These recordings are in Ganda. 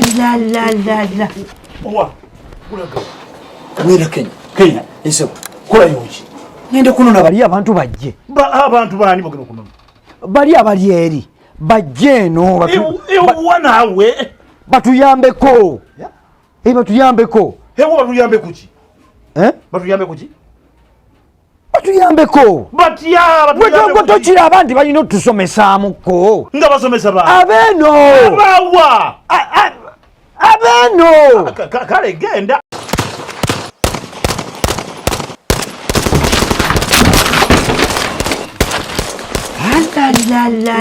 la. Owa. Kulaga. Wera Kenya. Eso. Kola yonchi. Ngenda kunona bali abantu bajje. Abantu bani bageno kunona. Bali abali eri. Bajje no wana we. Batuyambeko. Batuyambeko. Hewo batuyambe kuki? Batuyambeko. Batuyambe tochira abandi balina otusomesaamuko. Nga basomesa ba. Abeno. Abawa. Abeno. Kale genda. La.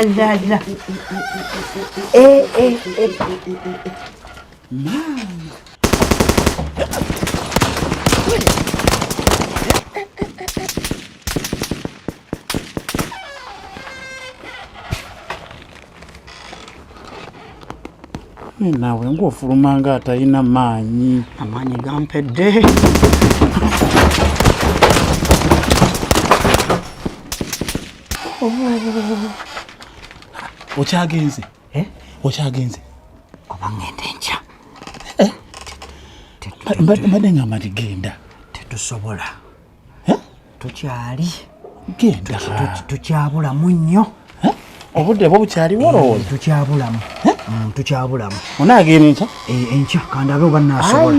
Nawe ngofulumanga atayina maanyi. Amaanyi gampedde. Okyagenze? Okyagenze? Oba ngenda enkya. Mbadde ngamba nti genda. Tetusobola. Tukyali. Genda. Tukyabulamu nnyo. Obudde bwo bukyaliwo olowooza? Tukyabulamu. Tukyabulamu. Onaagenda enkya? Enkya kandabe oba naasobola.